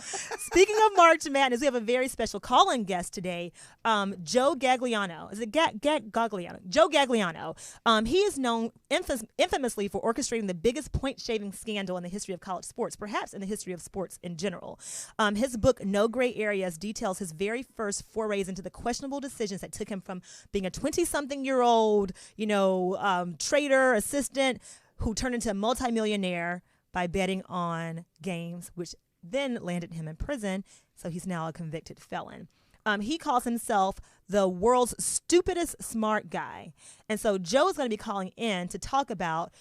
Speaking of March Madness, we have a very special call-in guest today, Joe Gagliano. Is it Gagliano? Joe Gagliano. He is known infamously for orchestrating the biggest point-shaving scandal in the history of college sports, perhaps in the history of sports in general. His book, No Gray Areas, details his very first forays into the questionable decisions that took him from being a 20-something-year-old, trader, assistant, who turned into a multimillionaire by betting on games, which then landed him in prison. So he's now a convicted felon. He calls himself the world's stupidest smart guy. And so Joe is going to be calling in to talk about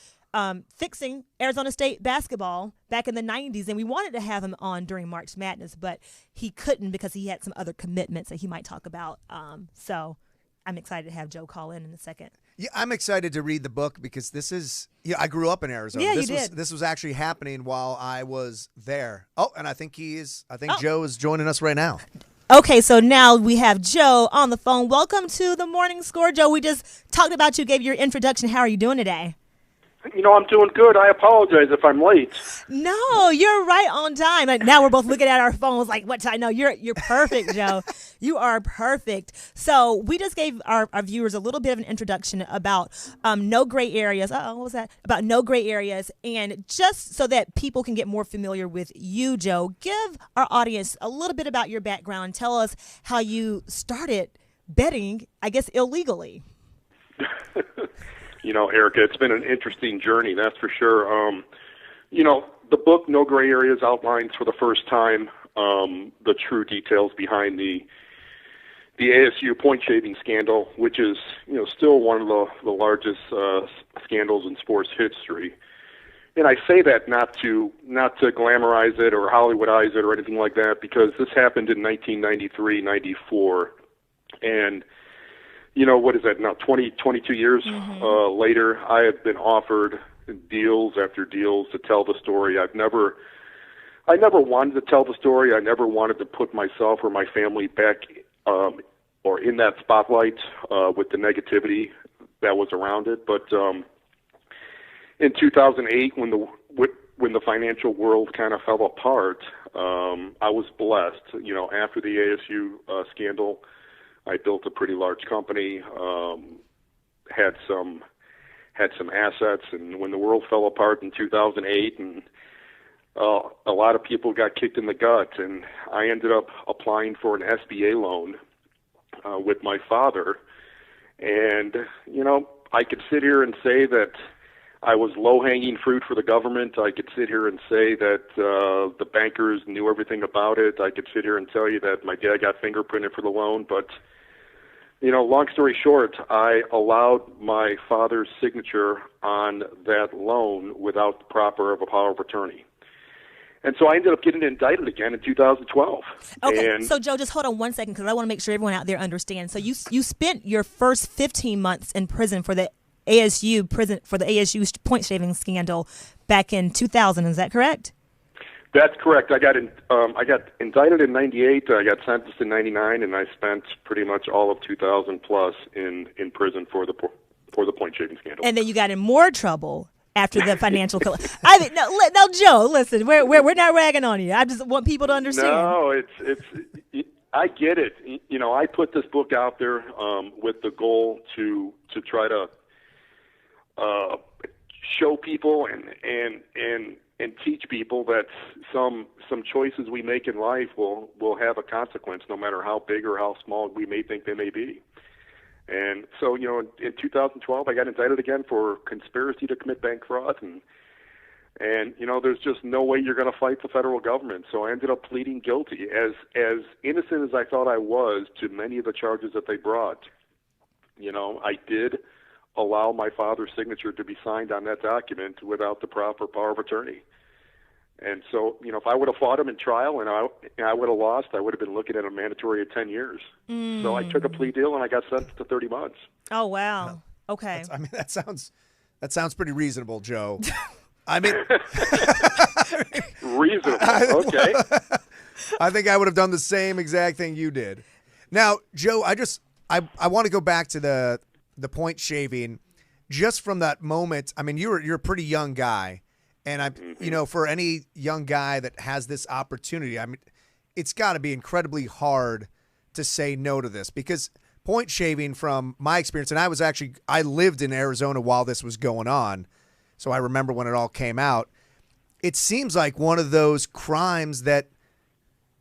fixing Arizona State basketball back in the 90s. And we wanted to have him on during March Madness, but he couldn't because he had some other commitments that he might talk about. So I'm excited to have Joe call in a second. Yeah, I'm excited to read the book because this is, I grew up in Arizona. Yeah, This was actually happening while I was there. Oh, and I think Joe is joining us right now. Okay, so now we have Joe on the phone. Welcome to the Morning Score, Joe. We just talked about you, gave your introduction. How are you doing today? I'm doing good. I apologize if I'm late. No, you're right on time. Like, now we're both looking at our phones like, what time? No, you're perfect, Joe. You are perfect. So we just gave our viewers a little bit of an introduction about no gray areas. What was that? About no gray areas. And just so that people can get more familiar with you, Joe, give our audience a little bit about your background. Tell us how you started betting, I guess, illegally. Erica, it's been an interesting journey, that's for sure. The book, No Gray Areas, outlines for the first time the true details behind the ASU point-shaving scandal, which is, still one of the largest scandals in sports history. And I say that not to glamorize it or Hollywoodize it or anything like that, because this happened in 1993, 94. And what is that now, 22 years later, I have been offered deals after deals to tell the story. I never wanted to tell the story. I never wanted to put myself or my family back or in that spotlight with the negativity that was around it. But in 2008, when the financial world kind of fell apart, I was blessed. After the ASU scandal, I built a pretty large company, had some assets, and when the world fell apart in 2008, and a lot of people got kicked in the gut, and I ended up applying for an SBA loan with my father, and I could sit here and say that I was low-hanging fruit for the government. I could sit here and say that the bankers knew everything about it. I could sit here and tell you that my dad got fingerprinted for the loan, but long story short, I allowed my father's signature on that loan without the proper of a power of attorney. And so I ended up getting indicted again in 2012. Okay, so Joe, just hold on one second because I want to make sure everyone out there understands. So you spent your first 15 months in prison for the ASU point shaving scandal back in 2000. Is that correct? That's correct. I got indicted in 98. I got sentenced in 99, and I spent pretty much all of 2000 plus in prison for the point shaving scandal. And then you got in more trouble after the financial. No, Joe, listen, we're not ragging on you. I just want people to understand. No, I get it. I put this book out there with the goal to try to show people and teach people that some choices we make in life will have a consequence, no matter how big or how small we may think they may be. And so, in 2012, I got indicted again for conspiracy to commit bank fraud, and there's just no way you're going to fight the federal government. So I ended up pleading guilty, as innocent as I thought I was to many of the charges that they brought. I did allow my father's signature to be signed on that document without the proper power of attorney. And so, if I would have fought him in trial and I would have lost, I would have been looking at a mandatory of 10 years. So I took a plea deal and I got sentenced to 30 months. Oh, wow. Okay. That sounds pretty reasonable, Joe. I mean, reasonable. Okay. I think I would have done the same exact thing you did. Now, Joe, I want to go back to the point shaving, just from that moment. I mean, you're a pretty young guy, and for any young guy that has this opportunity, I mean, it's got to be incredibly hard to say no to this, because point shaving, from my experience, and I lived in Arizona while this was going on, so I remember when it all came out. It seems like one of those crimes that,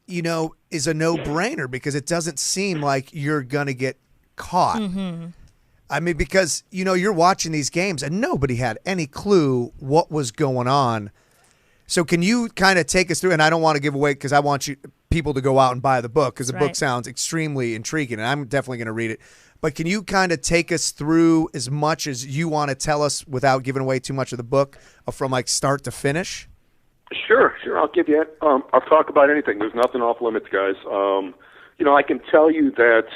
is a no-brainer, because it doesn't seem like you're going to get caught. Mm-hmm. I mean, because, you're watching these games and nobody had any clue what was going on. So can you kind of take us through, and I don't want to give away, because I want people to go out and buy the book, because the book sounds extremely intriguing, and I'm definitely going to read it. But can you kind of take us through as much as you want to tell us without giving away too much of the book, from like start to finish? Sure. I'll give you it. I'll talk about anything. There's nothing off limits, guys. I can tell you that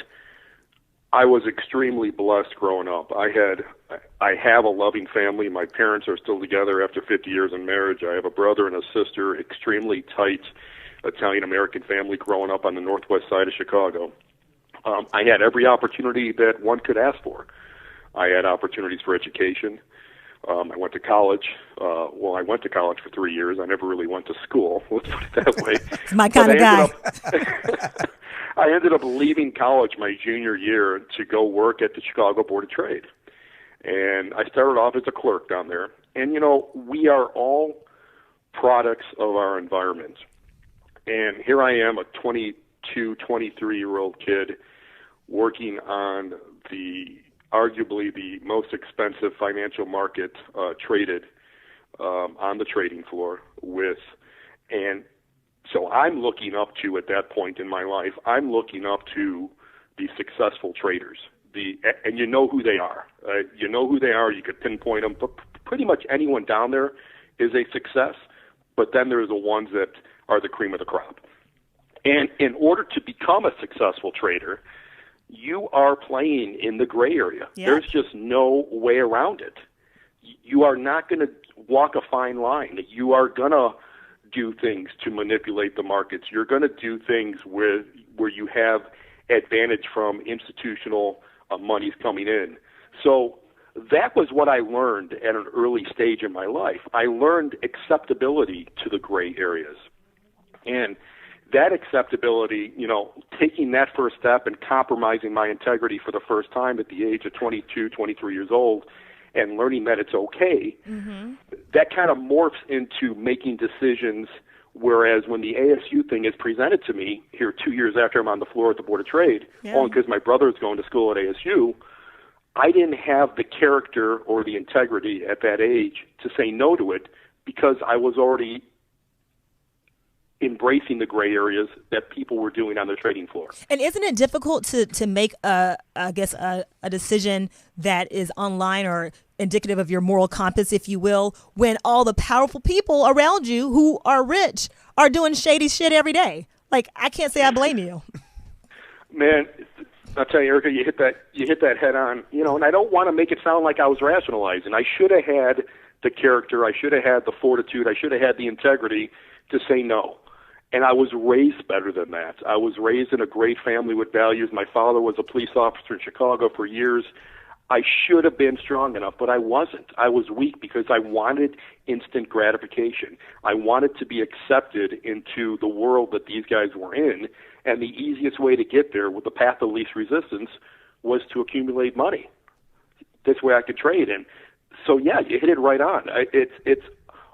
I was extremely blessed growing up. I have a loving family. My parents are still together after 50 years in marriage. I have a brother and a sister, extremely tight Italian-American family growing up on the northwest side of Chicago. I had every opportunity that one could ask for. I had opportunities for education. I went to college. I went to college for 3 years. I never really went to school. Let's put it that way. It's my kind of guy. I ended up leaving college my junior year to go work at the Chicago Board of Trade. And I started off as a clerk down there. And, we are all products of our environment. And here I am, a 22, 23-year-old kid working on arguably the most expensive financial market traded on the trading floor and so I'm looking up to, at that point in my life, I'm looking up to the successful traders. And you know who they are. You know who they are. You could pinpoint them. But pretty much anyone down there is a success. But then there's the ones that are the cream of the crop. And in order to become a successful trader, you are playing in the gray area. Yeah. There's just no way around it. You are not going to walk a fine line. You are going to do things to manipulate the markets. You're going to do things where you have advantage from institutional monies coming in. So that was what I learned at an early stage in my life. I learned acceptability to the gray areas. And that acceptability, taking that first step and compromising my integrity for the first time at the age of 22, 23 years old, and learning that it's okay, that kind of morphs into making decisions, whereas when the ASU thing is presented to me here 2 years after I'm on the floor at the Board of Trade, only because my brother is going to school at ASU, I didn't have the character or the integrity at that age to say no to it, because I was already embracing the gray areas that people were doing on the trading floor. And isn't it difficult to make a decision that is online or indicative of your moral compass, if you will, when all the powerful people around you who are rich are doing shady shit every day? Like, I can't say I blame you. Man, I'll tell you, Erica, you hit that head on. And I don't want to make it sound like I was rationalizing. I should have had the character. I should have had the fortitude. I should have had the integrity to say no. And I was raised better than that. I was raised in a great family with values. My father was a police officer in Chicago for years. I should have been strong enough, but I wasn't. I was weak because I wanted instant gratification. I wanted to be accepted into the world that these guys were in, and the easiest way to get there with the path of least resistance was to accumulate money. This way I could trade. And so, yeah, you hit it right on. It's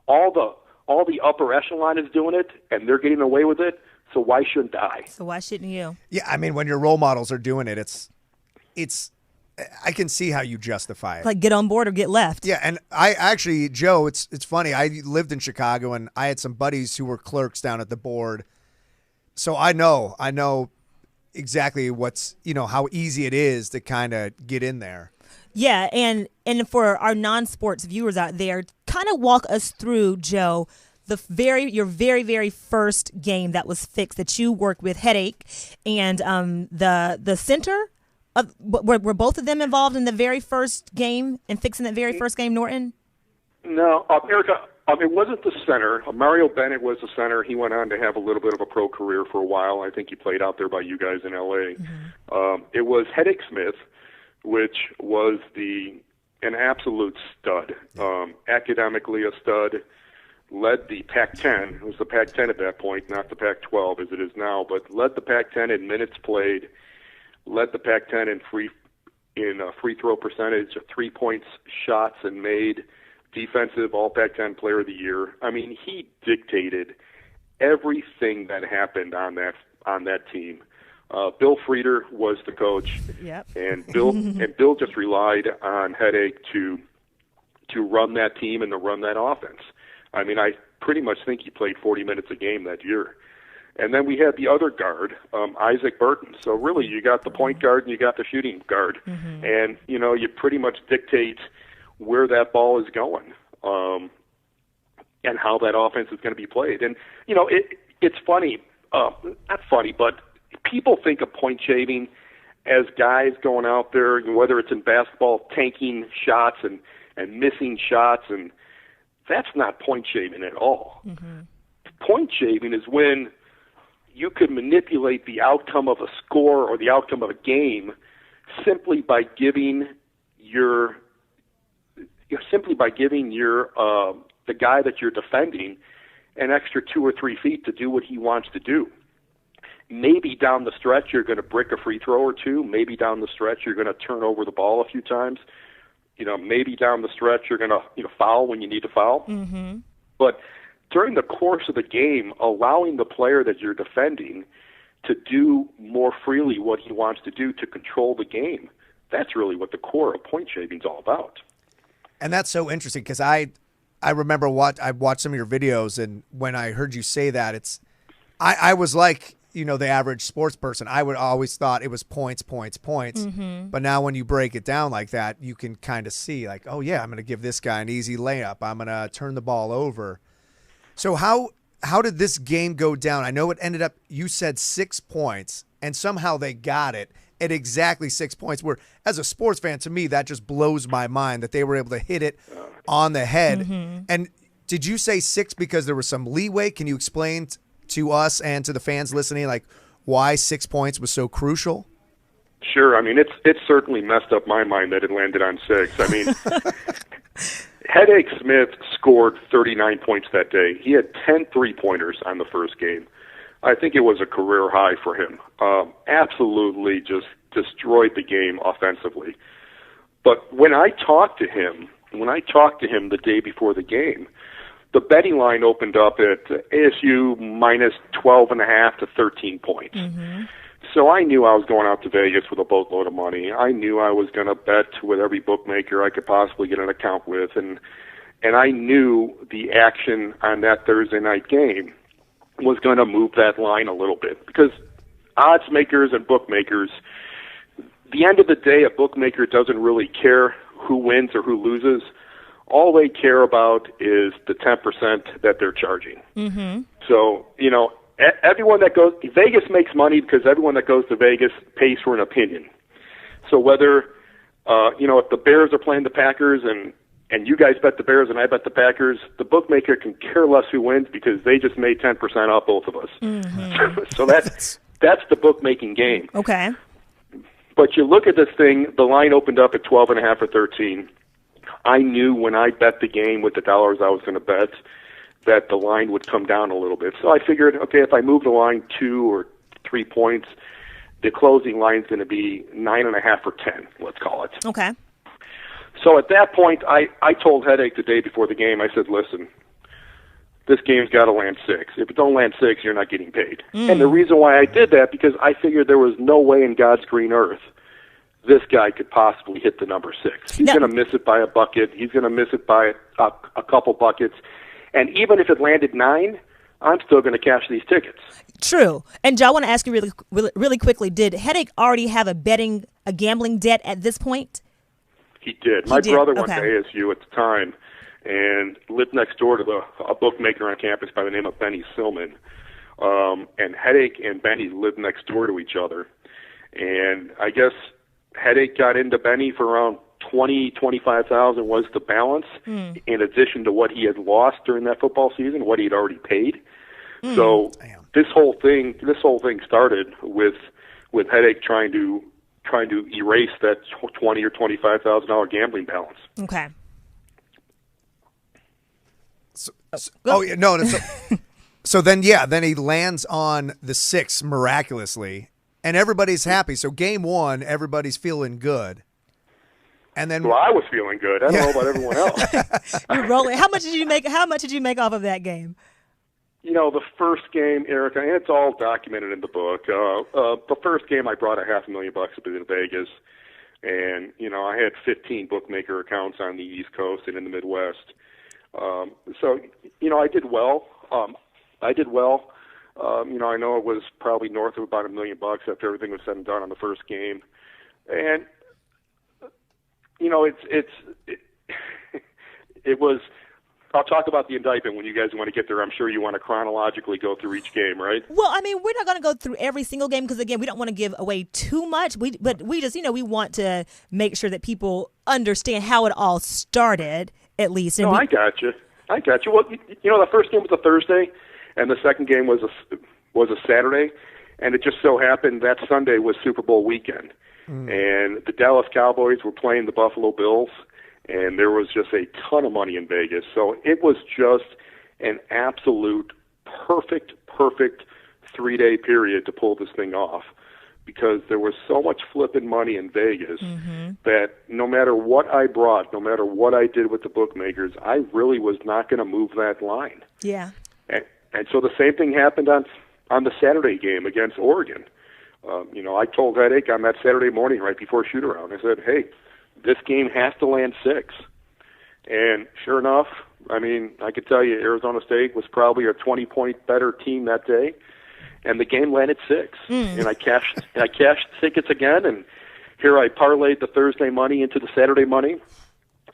all the upper echelon is doing it, and they're getting away with it, so why shouldn't I? So why shouldn't you? Yeah, I mean, when your role models are doing it, it's I can see how you justify it. Like, get on board or get left. Yeah, and I actually, Joe, it's funny. I lived in Chicago, and I had some buddies who were clerks down at the board, so I know exactly how easy it is to kind of get in there. Yeah, and for our non-sports viewers out there, kind of walk us through, Joe, your very, very first game that was fixed that you worked with Headache, and the center. Were both of them involved in the very first game and fixing that very first game, Norton? No, Erica, it wasn't the center. Mario Bennett was the center. He went on to have a little bit of a pro career for a while. I think he played out there by you guys in L.A. Mm-hmm. It was Headache Smith, which was an absolute stud, academically a stud, led the Pac-10. It was the Pac-10 at that point, not the Pac-12 as it is now, but led the Pac-10 in minutes played, led the Pac-10 in free throw percentage, 3-point shots and made, defensive All Pac-10 Player of the Year. I mean, he dictated everything that happened on that team. Bill Frieder was the coach, Yep. and Bill just relied on Headache to run that team and to run that offense. I mean, I pretty much think he played 40 minutes a game that year. And then we had the other guard, Isaac Burton. So really, you got the point guard and you got the shooting guard, and you pretty much dictate where that ball is going, and how that offense is going to be played. And it's funny, not funny, but people think of point shaving as guys going out there, whether it's in basketball, tanking shots and missing shots, and that's not point shaving at all. Point shaving is when you could manipulate the outcome of a score or the outcome of a game simply by giving your the guy that you're defending an extra 2 or 3 feet to do what he wants to do. Maybe down the stretch you're going to brick a free throw or two. Maybe down the stretch you're going to turn over the ball a few times. Maybe down the stretch you're going to foul when you need to foul. But during the course of the game, allowing the player that you're defending to do more freely what he wants to do to control the game, that's really what the core of point shaving is all about. And that's so interesting because I remember I watched some of your videos, and when I heard you say that, I was like, the average sports person. I would always thought it was points. But now when you break it down like that, you can kind of see like, oh yeah, I'm going to give this guy an easy layup. I'm going to turn the ball over. So how did this game go down? I know it ended up, you said 6 points, and somehow they got it at exactly 6 points, where as a sports fan, to me, that just blows my mind that they were able to hit it on the head. And did you say 6 because there was some leeway? Can you explain to us and to the fans listening, like, why 6 points was so crucial? Sure. I mean, it's certainly messed up my mind that it landed on 6. I mean, Headache Smith scored 39 points that day. He had 10 3-pointers on the first game. I think it was a career high for him. Absolutely just destroyed the game offensively. But when I talked to him the day before the game, the betting line opened up at ASU minus 12.5 to 13 points. So I knew I was going out to Vegas with a boatload of money. I knew I was going to bet with every bookmaker I could possibly get an account with, and I knew the action on that Thursday night game was going to move that line a little bit, because odds makers and bookmakers, the end of the day, a bookmaker doesn't really care who wins or who loses. All they care about is the 10% that they're charging. So, everyone that goes, Vegas makes money because everyone that goes to Vegas pays for an opinion. So whether, if the Bears are playing the Packers and you guys bet the Bears and I bet the Packers, the bookmaker can care less who wins because they just made 10% off both of us. So that's the bookmaking game. Okay. But you look at this thing, the line opened up at 12.5 or 13. I knew when I bet the game with the dollars I was going to bet that the line would come down a little bit. So I figured, okay, if I move the line 2 or 3 points, the closing line is going to be 9.5 or 10, let's call it. Okay. So at that point, I told Headache the day before the game, I said, listen, this game's got to land 6. If it don't land 6, you're not getting paid. And the reason why I did that, because I figured there was no way in God's green earth this guy could possibly hit the number 6. He's going to miss it by a bucket. He's going to miss it by a couple buckets. And even if it landed 9, I'm still going to cash these tickets. True. And Joe, I want to ask you really quickly, did Headache already have a gambling debt at this point? He did. My brother went to ASU at the time and lived next door to a bookmaker on campus by the name of Benny Silman. And Headache and Benny lived next door to each other. And I guess Headache got into Benny for around $25,000 was the balance, in addition to what he had lost during that football season, what he had already paid. So this whole thing started with Headache trying to erase that $20,000 or $25,000 gambling balance. Okay. Oh, yeah, no. So then he lands on the 6 miraculously, and everybody's happy. So game 1, everybody's feeling good. And then, well, I was feeling good. I don't know about everyone else. You're rolling. How much did you make? How much did you make off of that game? You know, the first game, Erica, and it's all documented in the book. The first game, I brought $500,000 up in Vegas, and you know, I had 15 bookmaker accounts on the East Coast and in the Midwest. So, you know, I did well. You know, I know it was probably north of about $1 million after everything was said and done on the first game, and you know, it was. I'll talk about the indictment when you guys want to get there. I'm sure you want to chronologically go through each game, right? Well, I mean, we're not going to go through every single game because, again, we don't want to give away too much. But we just, you know, we want to make sure that people understand how it all started, at least. And I got you. Well, you know, the first game was a Thursday, and the second game was a Saturday, and it just so happened that Sunday was Super Bowl weekend. And the Dallas Cowboys were playing the Buffalo Bills, and there was just a ton of money in Vegas. So it was just an absolute perfect 3-day period to pull this thing off, because there was so much flipping money in Vegas that no matter what I brought, no matter what I did with the bookmakers, I really was not going to move that line. Yeah. And so the same thing happened on the Saturday game against Oregon. You know, I told Headache on that Saturday morning right before shoot-around, I said, hey, this game has to land 6. And sure enough, I mean, I could tell you Arizona State was probably a 20-point better team that day, and the game landed 6. And I cashed tickets again, and here I parlayed the Thursday money into the Saturday money,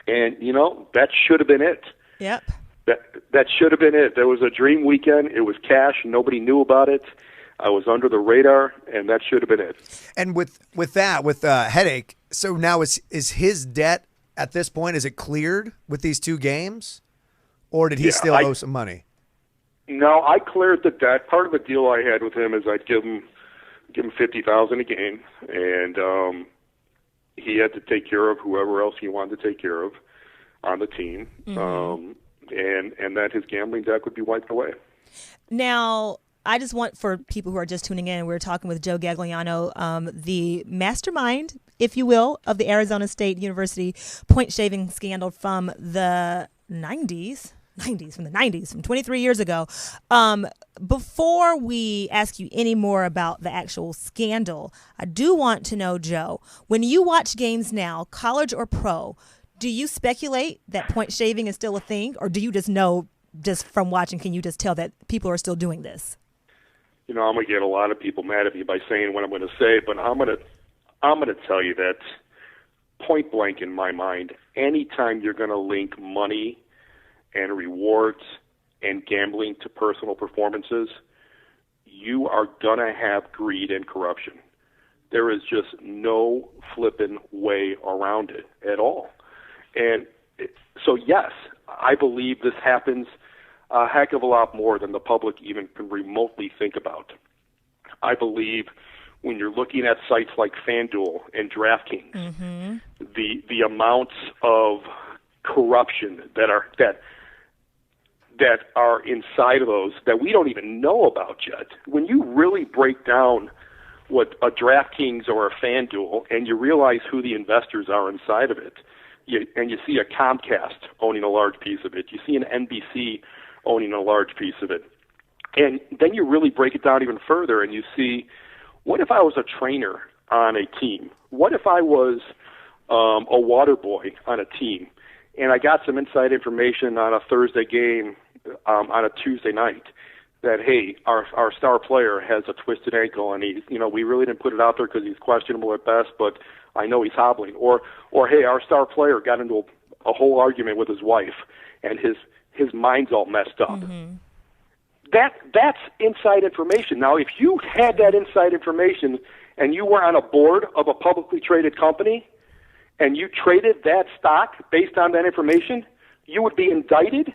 and, you know, that should have been it. Yep. That should have been it. There was a dream weekend. It was cash. Nobody knew about it. I was under the radar, and that should have been it. And with Headache, so now is his debt at this point, is it cleared with these 2 games, or did he still owe some money? No, I cleared the debt. Part of the deal I had with him is I'd give him $50,000 a game, and he had to take care of whoever else he wanted to take care of on the team, and that his gambling debt would be wiped away. Now, I just want, for people who are just tuning in, we're talking with Joe Gagliano, the mastermind, if you will, of the Arizona State University point shaving scandal from the 90s, from 23 years ago. Before we ask you any more about the actual scandal, I do want to know, Joe, when you watch games now, college or pro, do you speculate that point shaving is still a thing, or do you just know, just from watching, can you just tell that people are still doing this? You know, I'm going to get a lot of people mad at me by saying what I'm going to say, but I'm going to tell you that point blank in my mind, anytime you're going to link money and rewards and gambling to personal performances, you are going to have greed and corruption. There is just no flipping way around it at all. And so, yes, I believe this happens a heck of a lot more than the public even can remotely think about. I believe when you're looking at sites like FanDuel and DraftKings, the amounts of corruption that are inside of those that we don't even know about yet. When you really break down what a DraftKings or a FanDuel and you realize who the investors are inside of it, and you see a Comcast owning a large piece of it, you see an NBC owning a large piece of it. And then you really break it down even further and you see, what if I was a trainer on a team? What if I was a water boy on a team and I got some inside information on a Thursday game on a Tuesday night that, hey, our star player has a twisted ankle and he's, you know, we really didn't put it out there because he's questionable at best, but I know he's hobbling. Or hey, our star player got into a whole argument with his wife and his mind's all messed up. That's inside information. Now, if you had that inside information and you were on a board of a publicly traded company and you traded that stock based on that information, you would be indicted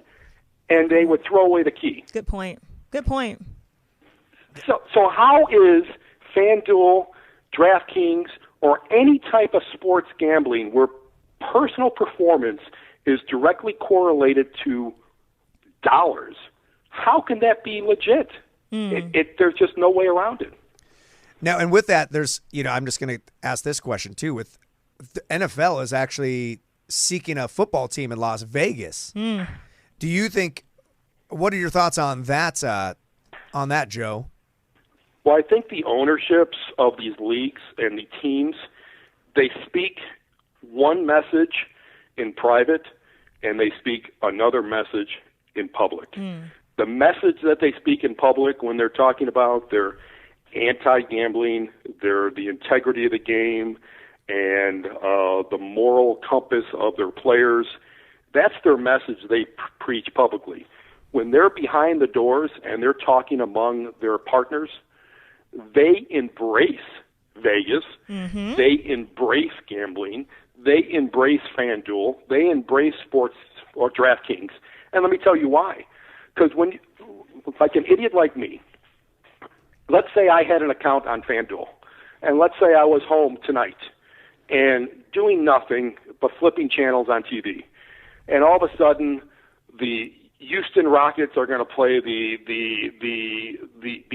and they would throw away the key. Good point. So how is FanDuel, DraftKings, or any type of sports gambling where personal performance is directly correlated to How can that be legit? There's just no way around it. Now, and with that, there's, I'm just going to ask this question too. With the NFL is actually seeking a football team in Las Vegas. Do you think? What are your thoughts on that? Joe? Well, I think the ownerships of these leagues and the teams, they speak one message in private, and they speak another message in public. The message that they speak in public when they're talking about their anti-gambling, the integrity of the game, and the moral compass of their players, that's their message they preach publicly. When they're behind the doors and they're talking among their partners, they embrace Vegas, they embrace gambling, they embrace FanDuel, they embrace sports or DraftKings. And let me tell you why. Because when, like an idiot like me, let's say I had an account on FanDuel, and let's say I was home tonight and doing nothing but flipping channels on TV, and all of a sudden the Houston Rockets are going to play the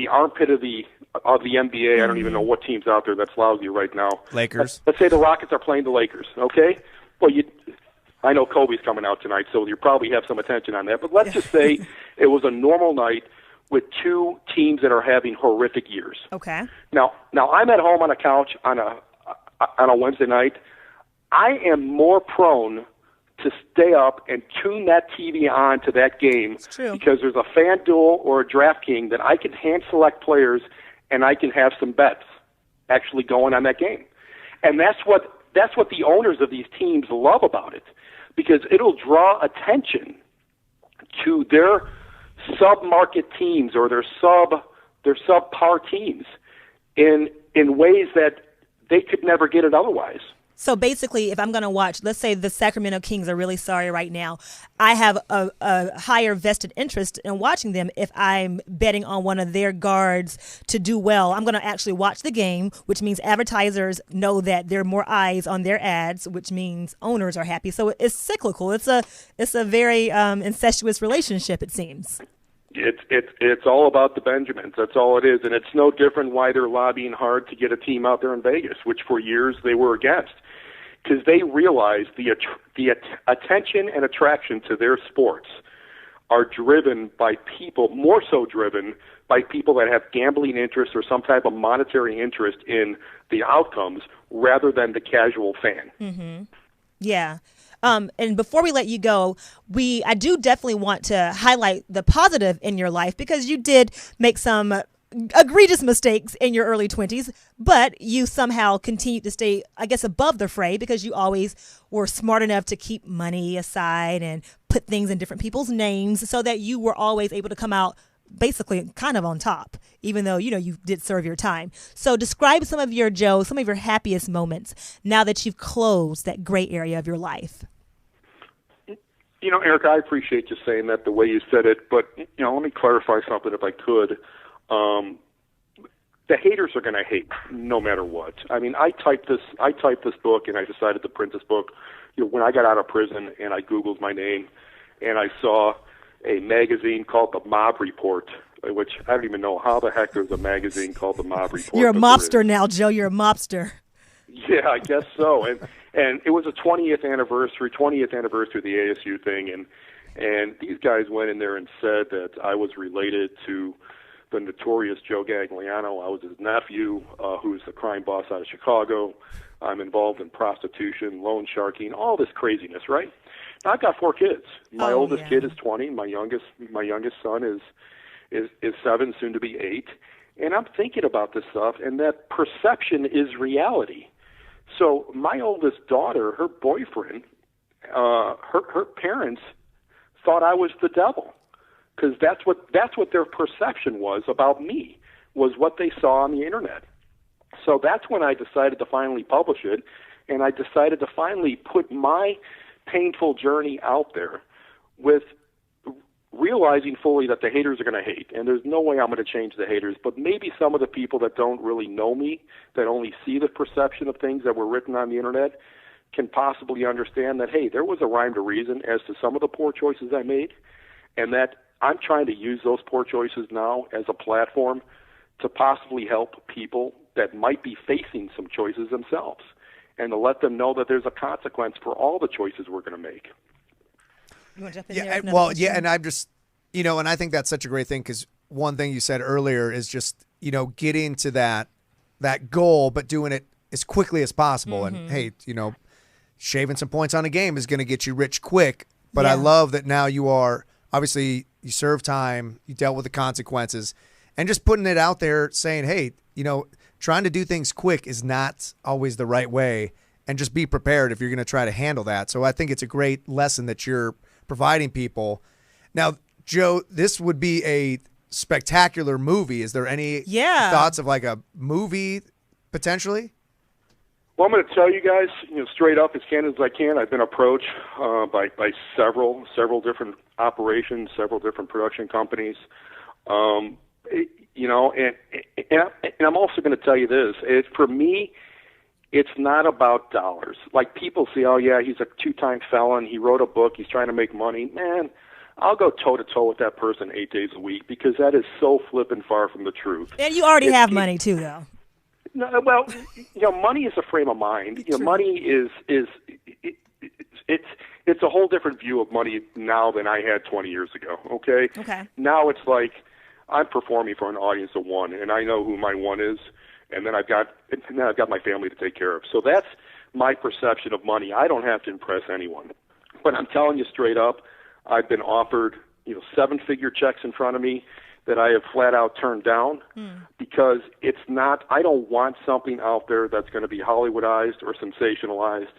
armpit of the NBA. I don't even know what team's out there that's lousy right now. Lakers. Let's say the Rockets are playing the Lakers. Okay. Well, I know Kobe's coming out tonight, so you probably have some attention on that. But let's just say it was a normal night with two teams that are having horrific years. Okay. Now I'm at home on a couch on a Wednesday night. I am more prone to stay up and tune that TV on to that game because there's a FanDuel or a DraftKings that I can hand select players and I can have some bets actually going on that game. And that's what the owners of these teams love about it, because it'll draw attention to their sub-market teams or their subpar teams in ways that they could never get it otherwise. So basically, if I'm going to watch, let's say the Sacramento Kings are really sorry right now, I have a higher vested interest in watching them if I'm betting on one of their guards to do well. I'm going to actually watch the game, which means advertisers know that there are more eyes on their ads, which means owners are happy. So it's cyclical. It's a very incestuous relationship, it seems. It's all about the Benjamins. That's all it is, and it's no different why they're lobbying hard to get a team out there in Vegas, which for years they were against, because they realize the attention and attraction to their sports are driven by people, more so driven by people that have gambling interests or some type of monetary interest in the outcomes rather than the casual fan. Mm-hmm. Yeah. And before we let you go, I do definitely want to highlight the positive in your life, because you did make some egregious mistakes in your early 20s, but you somehow continued to stay, I guess, above the fray, because you always were smart enough to keep money aside and put things in different people's names so that you were always able to come out basically kind of on top, even though, you did serve your time. So describe some of your happiest moments now that you've closed that gray area of your life. Eric, I appreciate you saying that the way you said it, but, let me clarify something if I could. The haters are going to hate no matter what. I mean, I typed this book, and I decided to print this book, when I got out of prison, and I Googled my name, and I saw a magazine called The Mob Report, which I don't even know how the heck there's a magazine called The Mob Report. You're a mobster now, Joe. You're a mobster. Yeah, I guess so. And it was a 20th anniversary of the ASU thing, and these guys went in there and said that I was related to the notorious Joe Gagliano. I was his nephew, who's the crime boss out of Chicago. I'm involved in prostitution, loan sharking, all this craziness, right? Now, I've got 4 kids. My oldest kid is 20. My youngest son is 7, soon to be 8. And I'm thinking about this stuff, and that perception is reality. So my oldest daughter, her boyfriend, her parents thought I was the devil, because that's what their perception was about me, was what they saw on the internet. So that's when I decided to finally publish it, and I decided to finally put my painful journey out there, with realizing fully that the haters are going to hate, and there's no way I'm going to change the haters, but maybe some of the people that don't really know me, that only see the perception of things that were written on the internet, can possibly understand that, hey, there was a rhyme to reason as to some of the poor choices I made, and that I'm trying to use those poor choices now as a platform to possibly help people that might be facing some choices themselves, and to let them know that there's a consequence for all the choices we're going to make. You want to jump in Yeah, there? and, well, yeah, and I'm just, and I think that's such a great thing, because one thing you said earlier is just, getting to that goal, but doing it as quickly as possible. And hey, shaving some points on a game is going to get you rich quick. But I love that now you are, obviously, you serve time, you dealt with the consequences, and just putting it out there saying, hey, trying to do things quick is not always the right way, and just be prepared if you're going to try to handle that. So I think it's a great lesson that you're providing people. Now, Joe, this would be a spectacular movie. Is there any thoughts of like a movie potentially? Well, I'm going to tell you guys, straight up, as candid as I can. I've been approached by several different operations, several different production companies. And I'm also going to tell you this. For me, it's not about dollars. Like, people say, oh, yeah, he's a 2-time felon. He wrote a book. He's trying to make money. Man, I'll go toe-to-toe with that person 8 days a week, because that is so flippin' far from the truth. And you already have money, too, though. No, well, money is a frame of mind. Money is it's a whole different view of money now than I had 20 years ago. Okay. Now it's like I'm performing for an audience of one, and I know who my one is, and then I've got my family to take care of. So that's my perception of money. I don't have to impress anyone, but I'm telling you straight up, I've been offered 7-figure checks in front of me that I have flat out turned down, because it's not. I don't want something out there that's going to be Hollywoodized or sensationalized.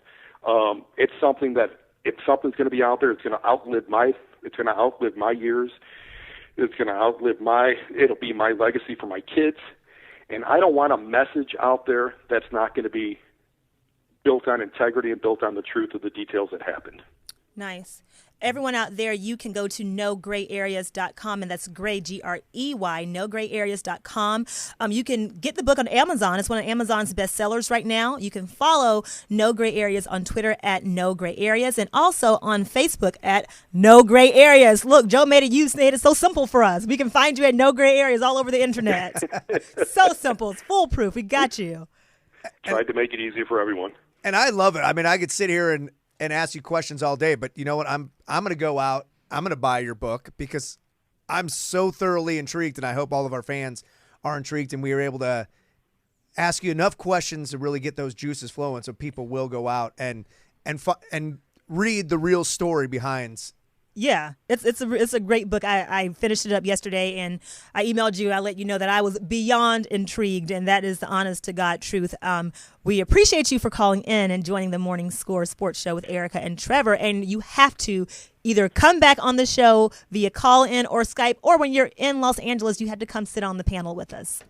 It's something that, if something's going to be out there, it's going to outlive my years. It's going to outlive it'll be my legacy for my kids. And I don't want a message out there that's not going to be built on integrity and built on the truth of the details that happened. Nice. Everyone out there, you can go to nograyareas.com, and that's Gray, Grey, nograyareas.com. You can get the book on Amazon. It's one of Amazon's bestsellers right now. You can follow No Gray Areas on Twitter at No Gray Areas, and also on Facebook at No Gray Areas. Look, Joe made it so simple for us. We can find you at No Gray Areas all over the internet. So simple. It's foolproof. We got you. Tried to make it easier for everyone. And I love it. I mean, I could sit here and ask you questions all day, but you know what? I'm going to go out. I'm going to buy your book, because I'm so thoroughly intrigued, and I hope all of our fans are intrigued, and we are able to ask you enough questions to really get those juices flowing, so people will go out and read the real story behind. Yeah, it's a great book. I finished it up yesterday, and I emailed you. I let you know that I was beyond intrigued, and that is the honest to God truth. We appreciate you for calling in and joining the Morning Score Sports Show with Erica and Trevor. And you have to either come back on the show via call-in or Skype, or when you're in Los Angeles, you have to come sit on the panel with us.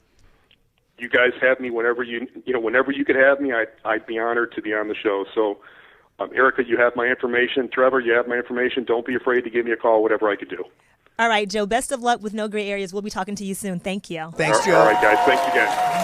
You guys have me whenever whenever you could have me. I'd be honored to be on the show. So. Erica, you have my information. Trevor, you have my information. Don't be afraid to give me a call, whatever I could do. All right, Joe, best of luck with No Gray Areas. We'll be talking to you soon. Thank you. Thanks, Joe. All right, guys. Thanks again.